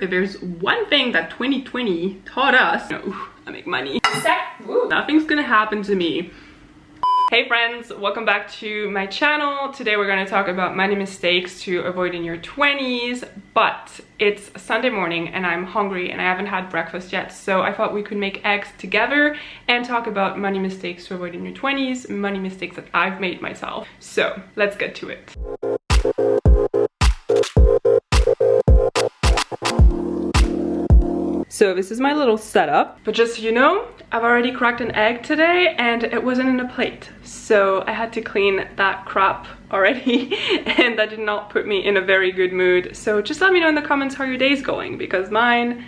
if there's one thing that 2020 taught us, I make money. Nothing's gonna happen to me. Hey friends, welcome back to my channel. Today we're going to talk about money mistakes to avoid in your 20s, but it's Sunday morning and I'm hungry and I haven't had breakfast yet, so I thought we could make eggs together and talk about money mistakes to avoid in your 20s, money mistakes that I've made myself. So let's get to it. So this is my little setup, but just so you know, I've already cracked an egg today and it wasn't in a plate. So I had to clean that crap already and that did not put me in a very good mood. So just let me know in the comments how your day's going, because mine,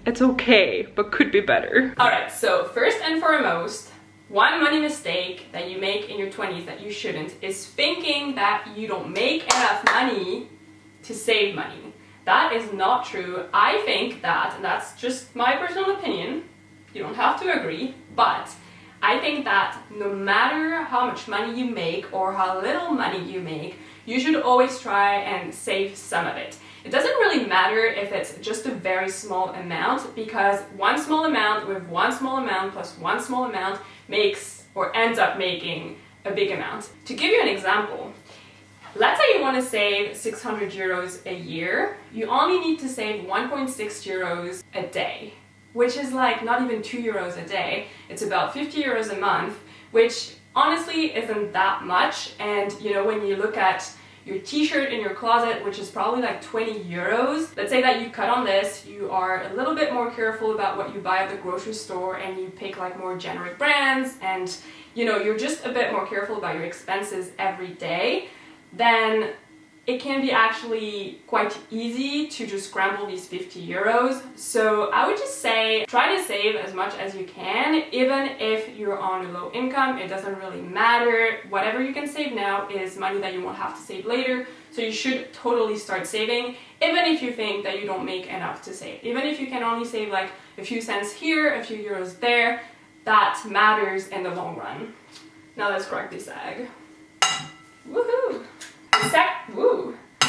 it's okay, but could be better. All right, so first and foremost, one money mistake that you make in your 20s that you shouldn't is thinking that you don't make enough money to save money. That is not true. I think that, and that's just my personal opinion, you don't have to agree, but I think that no matter how much money you make or how little money you make, you should always try and save some of it. It doesn't really matter if it's just a very small amount, because one small amount with one small amount plus one small amount makes or ends up making a big amount. To give you an example, let's say you want to save 600 euros a year, you only need to save 1.6 euros a day, which is like not even 2 euros a day. It's about 50 euros a month, which honestly isn't that much. And you know, when you look at your t-shirt in your closet, which is probably like 20 euros, let's say that you cut on this, you are a little bit more careful about what you buy at the grocery store and you pick like more generic brands, and you know, you're just a bit more careful about your expenses every day, then it can be actually quite easy to just scramble these 50 euros. So I would just say try to save as much as you can, even if you're on a low income. It doesn't really matter. Whatever you can save now is money that you won't have to save later. So you should totally start saving, even if you think that you don't make enough to save. Even if you can only save like a few cents here, a few euros there, that matters in the long run. Now let's crack this egg. Woohoo!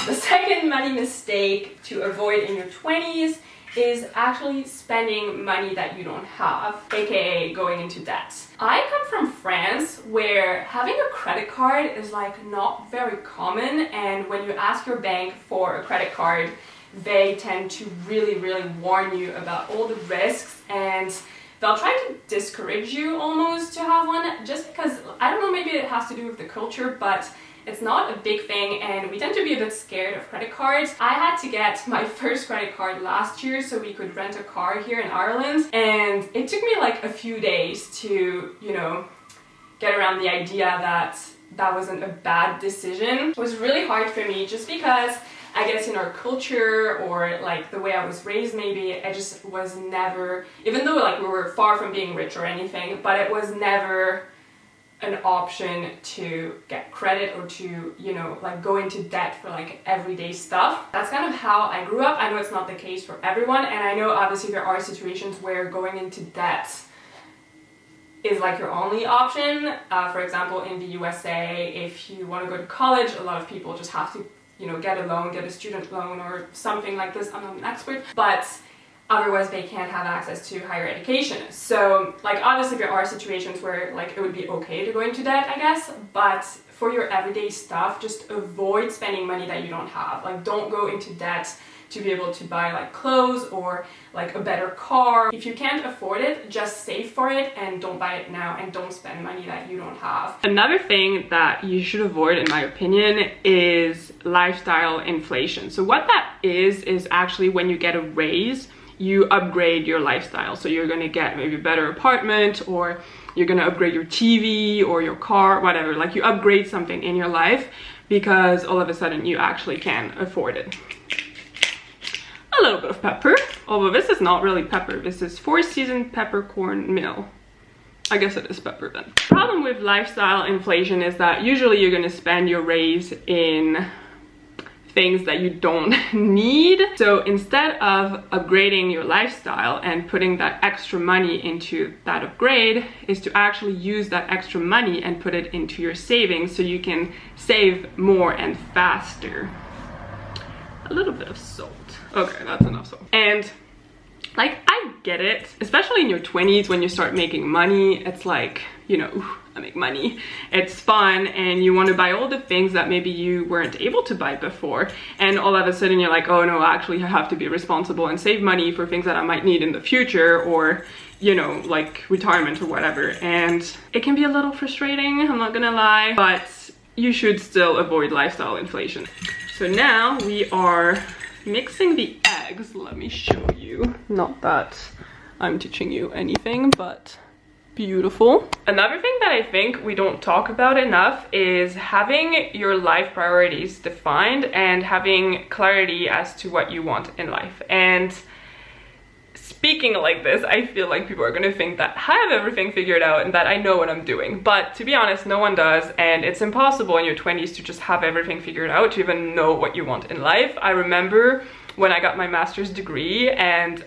The second money mistake to avoid in your 20s is actually spending money that you don't have, aka going into debt. I come from France, where having a credit card is like not very common, and when you ask your bank for a credit card, they tend to really warn you about all the risks, and they'll try to discourage you almost to have one, just because, I don't know, maybe it has to do with the culture, but it's not a big thing and we tend to be a bit scared of credit cards. I had to get my first credit card last year so we could rent a car here in Ireland, and it took me like a few days to, you know, get around the idea that that wasn't a bad decision. It was really hard for me just because I guess in our culture, or like the way I was raised, maybe I just was never, even though like we were far from being rich or anything, but it was never an option to get credit or to, you know, like go into debt for like everyday stuff. That's kind of how I grew up. I know it's not the case for everyone, and I know obviously there are situations where going into debt is like your only option. For example, in the USA, if you want to go to college, a lot of people just have to, you know, get a loan, get a student loan or something like this. I'm not an expert, but otherwise they can't have access to higher education. So like obviously there are situations where like it would be okay to go into debt, I guess, but for your everyday stuff, just avoid spending money that you don't have. Like don't go into debt to be able to buy like clothes or like a better car. If you can't afford it, just save for it and don't buy it now, and don't spend money that you don't have. Another thing that you should avoid, in my opinion, is lifestyle inflation. So what that is actually when you get a raise, you upgrade your lifestyle. So you're gonna get maybe a better apartment, or you're gonna upgrade your TV or your car, whatever. Like you upgrade something in your life because all of a sudden you actually can afford it. A little bit of pepper, although this is not really pepper. This is 4-season peppercorn meal. I guess it is pepper then. The problem with lifestyle inflation is that usually you're gonna spend your raise in things that you don't need. So instead of upgrading your lifestyle and putting that extra money into that upgrade, is to actually use that extra money and put it into your savings so you can save more and faster. A little bit of salt. Okay, that's enough so. And like, I get it, especially in your 20s when you start making money. It's like, you know, ooh, I make money, it's fun, and you want to buy all the things that maybe you weren't able to buy before, and all of a sudden you're like, oh no, actually I have to be responsible and save money for things that I might need in the future, or, you know, like retirement or whatever. And it can be a little frustrating, I'm not gonna lie, but you should still avoid lifestyle inflation. So now we are mixing the eggs. Let me show you. Not that I'm teaching you anything, but beautiful. Another thing that I think we don't talk about enough is having your life priorities defined and having clarity as to what you want in life. And speaking like this, I feel like people are gonna think that I have everything figured out and that I know what I'm doing. But to be honest, no one does, and it's impossible in your 20s to just have everything figured out, to even know what you want in life. I remember when I got my master's degree and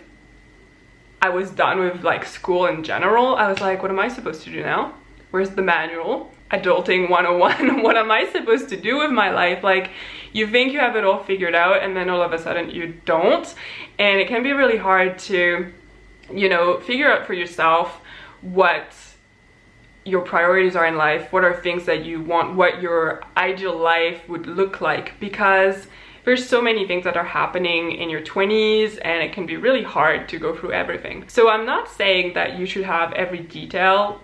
I was done with like school in general, I was like, what am I supposed to do now? Where's the manual? Adulting 101, what am I supposed to do with my life? Like, you think you have it all figured out and then all of a sudden you don't. And it can be really hard to, you know, figure out for yourself what your priorities are in life, what are things that you want, what your ideal life would look like, because there's so many things that are happening in your 20s and it can be really hard to go through everything. So I'm not saying that you should have every detail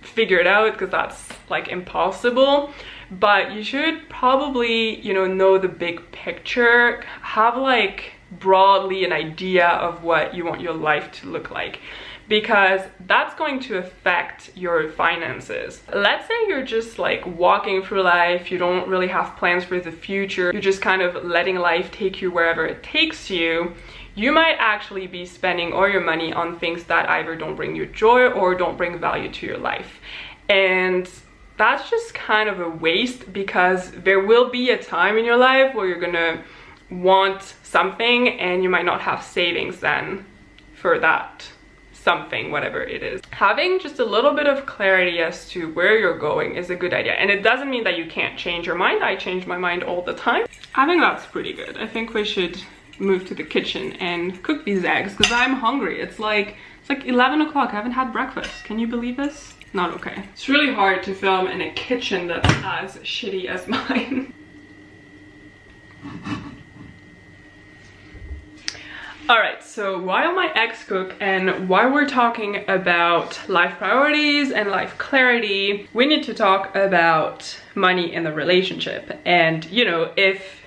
figured out, because that's like impossible, but you should probably, you know the big picture, have like broadly an idea of what you want your life to look like, because that's going to affect your finances. Let's say you're just like walking through life, you don't really have plans for the future, you're just kind of letting life take you wherever it takes you. You might actually be spending all your money on things that either don't bring you joy or don't bring value to your life. And that's just kind of a waste, because there will be a time in your life where you're gonna want something and you might not have savings then for that something, whatever it is. Having just a little bit of clarity as to where you're going is a good idea. And it doesn't mean that you can't change your mind. I change my mind all the time. I think that's pretty good. I think we should move to the kitchen and cook these eggs, because I'm hungry. It's like 11 o'clock. I haven't had breakfast. Can you believe this? Not okay. It's really hard to film in a kitchen that's as shitty as mine. Alright, so while my eggs cook and while we're talking about life priorities and life clarity, we need to talk about money in the relationship. And you know, if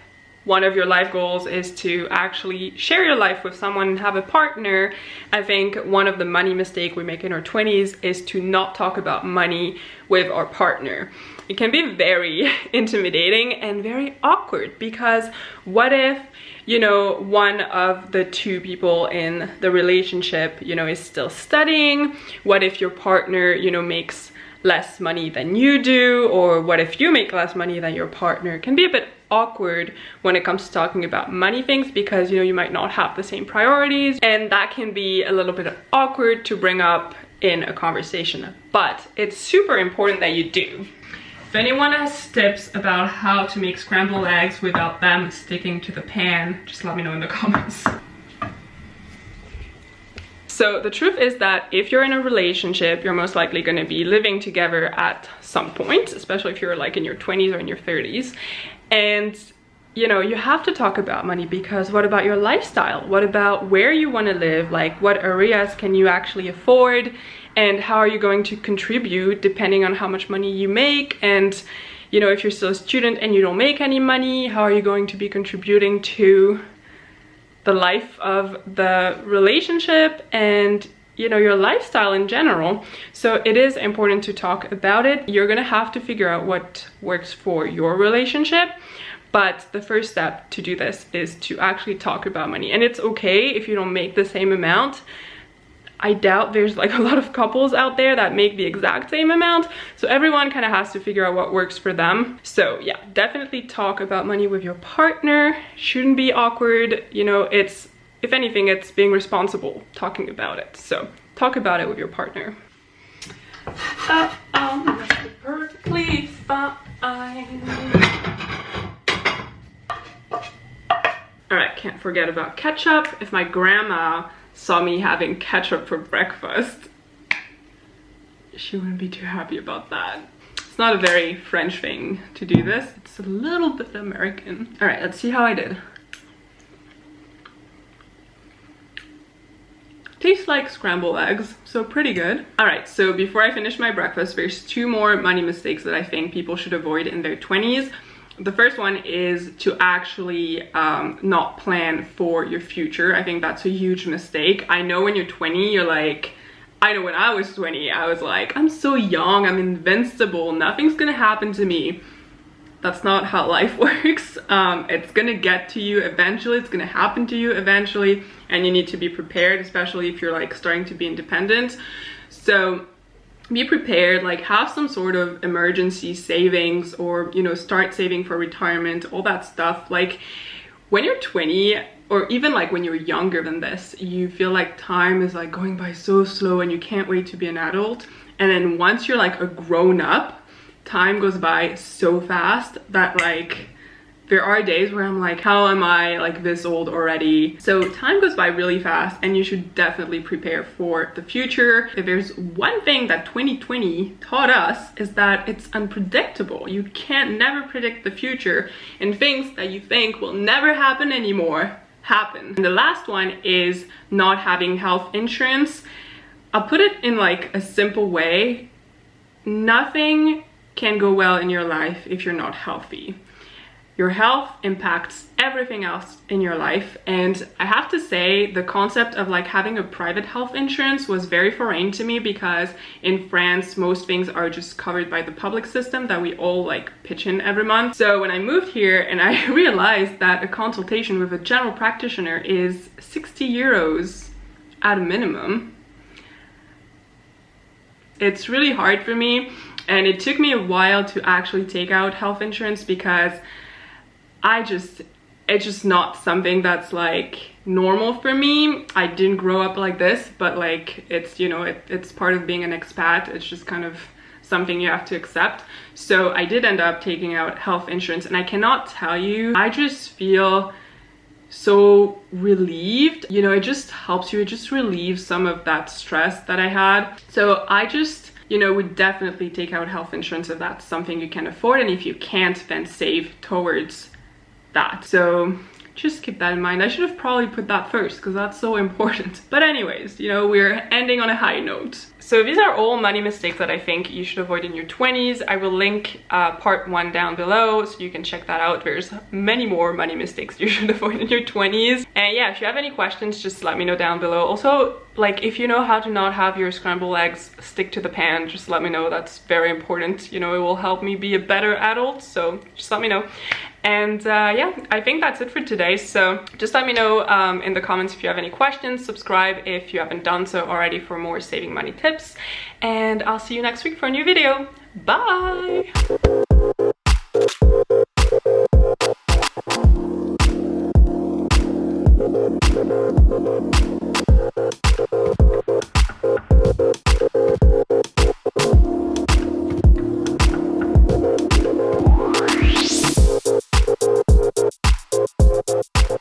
one of your life goals is to actually share your life with someone and have a partner, I think one of the money mistakes we make in our 20s is to not talk about money with our partner. It can be very intimidating and very awkward, because what if, you know, one of the two people in the relationship, you know, is still studying? What if your partner, you know, makes less money than you do? Or what if you make less money than your partner? It can be a bit awkward when it comes to talking about money things, because you know, you might not have the same priorities, and that can be a little bit awkward to bring up in a conversation. But it's super important that you do. If anyone has tips about how to make scrambled eggs without them sticking to the pan, just let me know in the comments. So the truth is that if you're in a relationship, you're most likely going to be living together at some point, especially if you're like in your 20s or in your 30s. And you know, you have to talk about money, because what about your lifestyle? What about where you want to live? Like, what areas can you actually afford? And how are you going to contribute depending on how much money you make? And you know, if you're still a student and you don't make any money, how are you going to be contributing to the life of the relationship and, you know, your lifestyle in general? So it is important to talk about it. You're gonna have to figure out what works for your relationship, but the first step to do this is to actually talk about money. And it's okay if you don't make the same amount. I doubt there's like a lot of couples out there that make the exact same amount, so everyone kind of has to figure out what works for them. So yeah, definitely talk about money with your partner. Shouldn't be awkward, you know, it's, if anything, it's being responsible talking about it. So talk about it with your partner. That's perfectly fine. All right, can't forget about ketchup. If my grandma saw me having ketchup for breakfast, she wouldn't be too happy about that. It's not a very French thing to do this. It's a little bit American. All right, let's see how I did. Tastes like scrambled eggs, so pretty good. All right, so before I finish my breakfast, there's 2 more money mistakes that I think people should avoid in their 20s. The first one is to actually not plan for your future. I think that's a huge mistake. I know when you're 20, you're like, I know when I was 20, I was like, I'm so young, I'm invincible, nothing's gonna happen to me. That's not how life works. It's gonna get to you eventually, it's gonna happen to you eventually, and you need to be prepared, especially if you're like starting to be independent. So be prepared, like have some sort of emergency savings, or you know, start saving for retirement, all that stuff. Like when you're 20, or even like when you're younger than this, you feel like time is like going by so slow and you can't wait to be an adult. And then once you're like a grown up, time goes by so fast that like there are days where I'm like, how am I like this old already? So time goes by really fast, and you should definitely prepare for the future. If there's one thing that 2020 taught us, is that it's unpredictable. You can't never predict the future, and things that you think will never happen anymore happen. And the last one is not having health insurance. I'll put it in like a simple way. Nothing can go well in your life if you're not healthy. Your health impacts everything else in your life, and I have to say the concept of like having a private health insurance was very foreign to me, because in France most things are just covered by the public system that we all like pitch in every month. So when I moved here and I realized that a consultation with a general practitioner is 60 euros at a minimum, it's really hard for me, and it took me a while to actually take out health insurance, because it's just not something that's like normal for me. I didn't grow up like this, but like it's, you know, it's part of being an expat. It's just kind of something you have to accept. So I did end up taking out health insurance, and I cannot tell you, I just feel so relieved. You know, it just helps you, it just relieves some of that stress that I had. So I just, you know, would definitely take out health insurance if that's something you can afford, and if you can't, then save towards that. So just keep that in mind. I should have probably put that first, because that's so important. But anyways, you know, we're ending on a high note. So these are all money mistakes that I think you should avoid in your 20s. I will link part 1 down below, so you can check that out. There's many more money mistakes you should avoid in your 20s. And yeah, if you have any questions, just let me know down below. Also, like if you know how to not have your scrambled eggs stick to the pan, just let me know. That's very important. You know, it will help me be a better adult, so just let me know. And yeah, I think that's it for today. So just let me know in the comments if you have any questions. Subscribe if you haven't done so already for more saving money tips. And I'll see you next week for a new video. Bye!